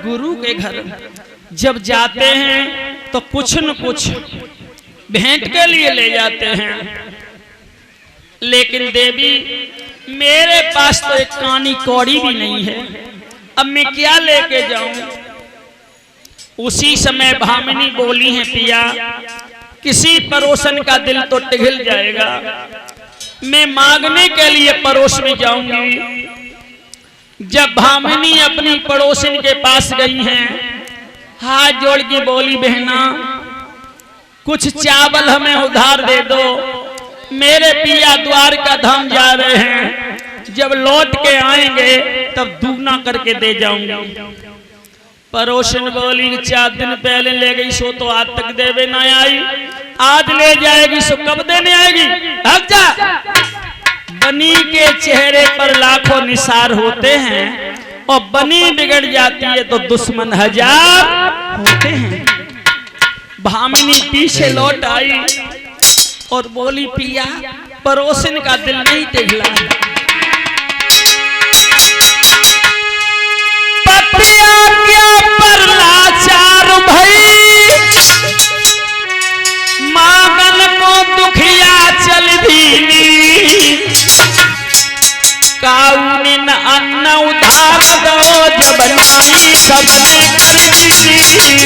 गुरु के घर जब जाते हैं तो कुछ न कुछ भेंट के लिए ले जाते हैं, लेकिन देवी मेरे पास तो एक कानी कौड़ी भी नहीं है, अब मैं क्या लेके जाऊं। उसी समय भामिनी बोली है, पिया किसी पड़ोसन का दिल तो पिघल जाएगा, मैं मांगने के लिए पड़ोस में जाऊंगी। जब भामिनी अपनी पड़ोसन के पास गई हैं, हाथ जोड़ के बोली, बहना कुछ चावल हमें उधार दे दो, मेरे पिया द्वारका धाम जा रहे हैं, जब लौट के आएंगे तब दुगना करके दे जाऊंगी। पड़ोसन बोली, 4 दिन पहले ले गई सो तो आज तक देवे ना आई, आज ले जाएगी सो कब देने आएगी। अब जा। बनी के चेहरे पर लाखों निसार होते हैं और बनी बिगड़ जाती है तो दुश्मन 1000 होते हैं। भामिनी पीछे लौट आई और बोली, पिया पड़ोसन का दिल नहीं पिघला, पतिया क्या पर लाचार भई, मांगन को दुखिया चल दीनी, काउनिन अन्न उधार दो, जब नाई सबने कर दीनी।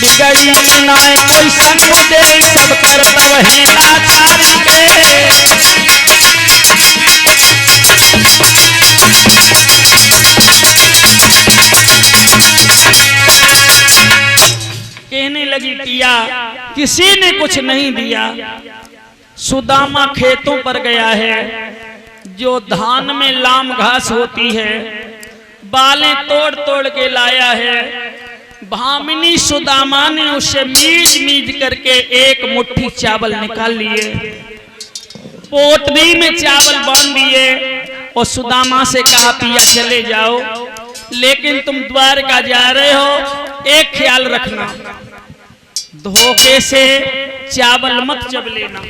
बिगड़ी नाय कोई संग दे, सब करतव है लाचारी के। कहने लगी, पिया किसी ने कुछ नहीं दिया, सुदामा खेतों पर गया है, जो धान में लाम घास होती है बालें तोड़ तोड़ के लाया है। भामिनी सुदामा ने उसे मीज मीज करके एक मुट्ठी चावल निकाल लिए, पोटली में चावल बांध दिए और सुदामा से कहा, पिया चले जाओ, लेकिन तुम द्वारका जा रहे हो, एक ख्याल रखना, धोखे से चावल मत चब लेना।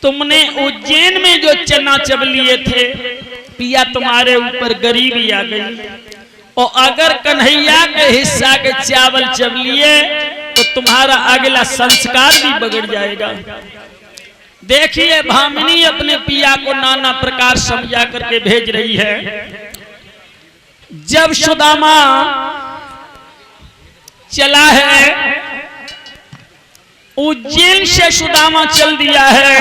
तुमने उज्जैन में जो चना चब लिए थे, पिया तुम्हारे ऊपर गरीबी आ गई, और अगर कन्हैया के हिस्सा के चावल चब लिए तो तुम्हारा अगला संस्कार भी बिगड़ जाएगा। देखिए भामिनी अपने पिया को नाना प्रकार समझा करके भेज रही है। जब सुदामा चला है, उज्जैन से सुदामा चल दिया है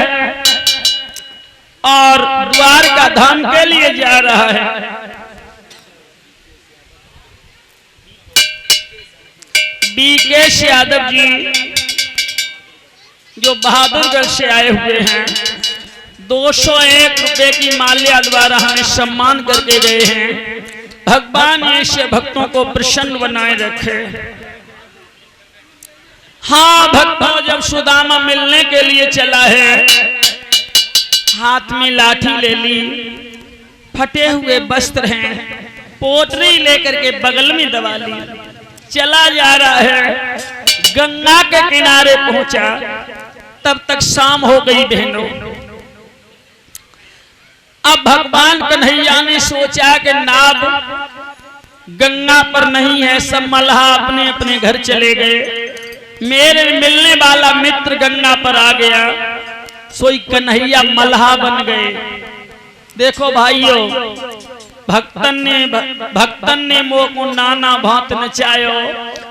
और द्वारका धाम के लिए जा रहा है। बीकेश यादव जी जो बहादुरगढ़ से आए हुए हैं, 201 रुपए की माल्या द्वारा हमें सम्मान करके गए हैं। भगवान ऐसे भक्तों को प्रसन्न बनाए रखे। हाँ भक्तों, जब सुदामा मिलने के लिए चला है, हाथ में लाठी ले ली, फटे हुए वस्त्र हैं, पोटली लेकर के बगल में दबा ली, चला जा रहा है। गंगा के किनारे पहुंचा, तब तक शाम हो गई बहनों। अब भगवान कन्हैया ने सोचा कि नाव गंगा पर नहीं है, सब मल्लाह अपने अपने घर चले गए, मेरे मिलने वाला मित्र गंगा पर आ गया, सोई कन्हैया मल्लाह बन गए। देखो भाइयों, भक्तन ने मोह को नाना भांत नचायो,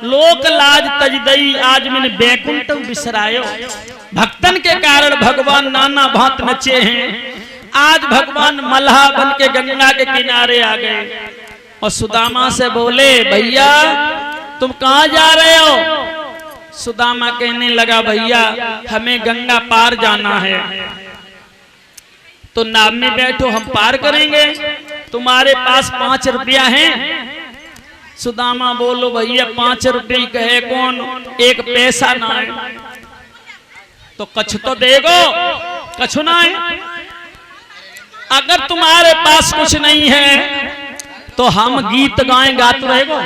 लोक लाज तज दई आज मैंने बैकुंठ बिसरायो। भक्तन के कारण भगवान नाना भांत नचे हैं। आज भगवान मल्लाह बन के गंगा के किनारे आ गए और सुदामा से बोले, भैया तुम कहाँ जा रहे हो? सुदामा कहने लगा, भैया हमें गंगा पार जाना है, तो नाव में बैठो, हम पार करेंगे, तुम्हारे पास 5 रुपया हैं? सुदामा बोलो, भैया 5 रुपये कहे कौन, 1 पैसा ना है, तो कछ तो देगो। कछु ना है। अगर तुम्हारे पास कुछ नहीं है तो हम गीत गाएं, गाते रहेगो।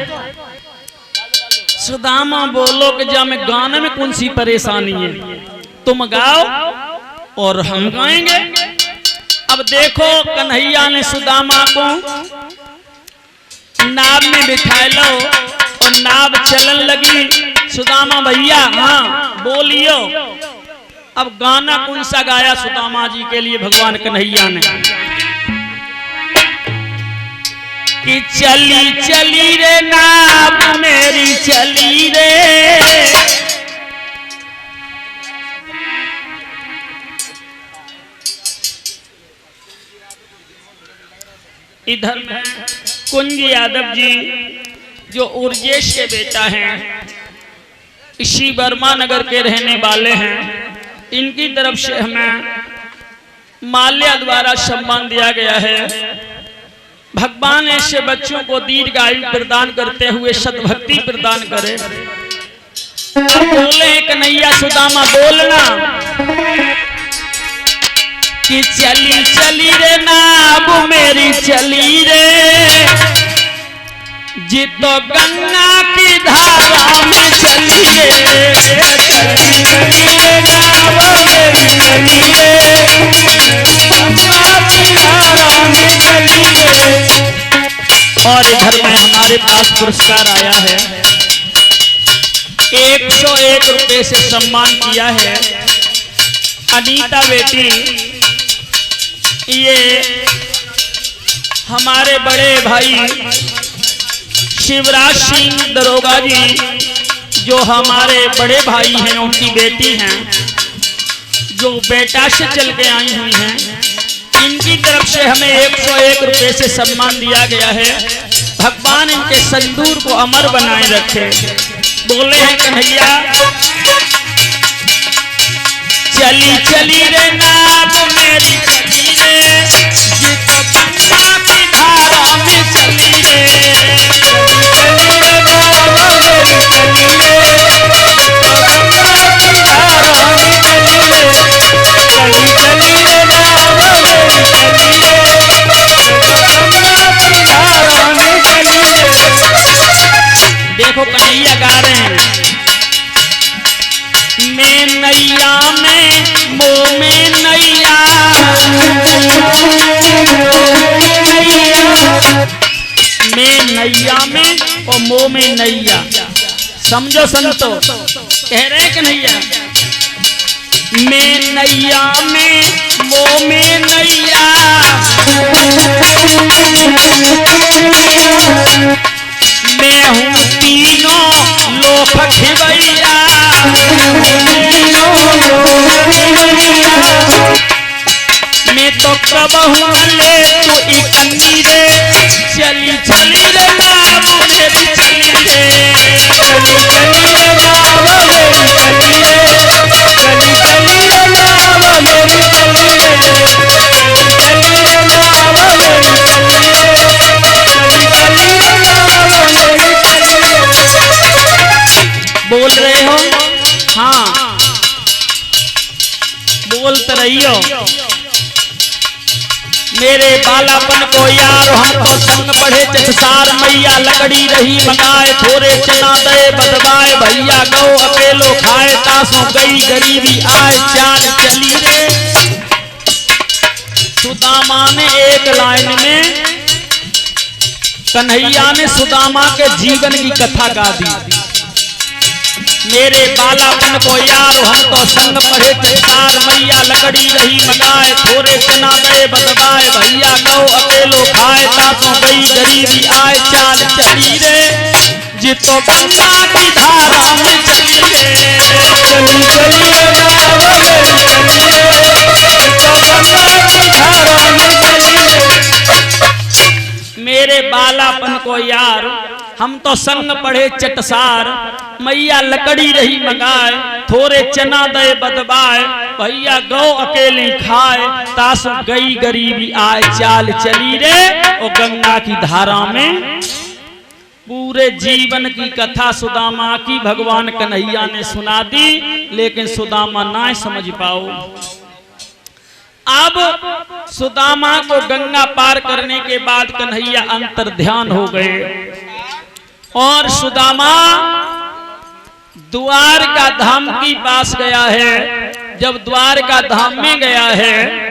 सुदामा बोलो कि जब में गाने में कौन सी परेशानी है, तुम गाओ और हम गाएंगे। अब देखो कन्हैया ने सुदामा को नाव में बिठा लो और नाव चलन लगी। सुदामा भैया हाँ बोलियो। अब गाना कौन सा गाया सुदामा जी के लिए भगवान कन्हैया ने कि चली चली रे नाव मेरी चली रे, इधर कुंज यादव जी जो उर्जेश के बेटा हैं, इसी वर्मा नगर के रहने वाले हैं, इनकी तरफ से हमें माल्या द्वारा सम्मान दिया गया है। भगवान ऐसे बच्चों को दीर्घायु प्रदान करते हुए सद्भक्ति प्रदान करे। बोले कन्हैया सुदामा बोलना कि चली चली रे नाव मेरी चली रे, जी तो गंगा की धारा में चली रे, चली चली रे नाव मेरी चली रे, गंगा की धारा में चली रे। और इधर में हमारे पास पुरस्कार आया है, 101 रुपए से सम्मान किया है। अनीता बेटी, ये हमारे बड़े भाई शिवराज सिंह दरोगा जी जो हमारे बड़े भाई हैं, उनकी बेटी हैं, जो बेटा से चल के आई हुई हैं, इनकी तरफ से हमें 101 रुपए से सम्मान दिया गया है। भगवान इनके संदूर को अमर बनाए रखे। बोले हैं कन्हैया चली चली रे नाव मेरी चली रे, जी तो गंगा की धारा में चली रे, चली चली रे नाव मेरी चली रे, गंगा की धारा में चली रे, चली चली रे नाव मेरी चली रे, गंगा की धारा में चली रे। देखो कन्हैया गा रहे हैं, मैं नैया में मोह में नैया, मैं नैया में और मोह में नैया। समझो संतो, कह रहे कि नैया मैं नैया में मोह में नैया, मैं हूँ तीनों लोक खिवैया, मैं तो कबहू ले तो इकन्नी रे, चली चली रे नाव मेरी चली रे, चली चली रे नाव मेरी चली रे, चली चली रे नाव मेरी चली रे, चली चली रे नाव मेरी चली रे, चली चली रे नाव मेरी चली रे। बोल रहे हो? हाँ बोलते रहियो। मेरे बालापन को यार हमको संग पढ़े चटसार, मैया लकड़ी रही मंगाए, थोड़े चना दे बदबाए, भैया गौ अकेलो खाए, तासों गई गरीबी आए, चाल चली रे। सुदामा ने एक लाइन में कन्हैया ने सुदामा के जीवन की कथा गा दी। मेरे बालापन को यार हमको संग पढ़े चटसार, मैया लकड़ी रही मंगाए, थोड़े चना दे बदबाए, भैया गौ अकेलो खाए, तासों गई गरीबी आए, चाल चली रे, जी तो गंगा की धारा में चली रे, चली चली रे नाव मेरी चली रे, जी तो गंगा की धारा में चली रे। मेरे बालापन को यार हम तो संग पढ़े चटसार, मैया लकड़ी रही मंगाए, थोड़े चना दे बदबाए, भैया गौ अकेले खाए, तासु गई गरीबी आए, चाल चली रे और गंगा की धारा में। पूरे जीवन की कथा सुदामा की भगवान कन्हैया ने सुना दी, लेकिन सुदामा ना समझ पाओ। अब सुदामा को गंगा पार करने के बाद कन्हैया अंतर ध्यान हो गए और सुदामा द्वारका धाम के पास गया है। जब द्वारका धाम में गया है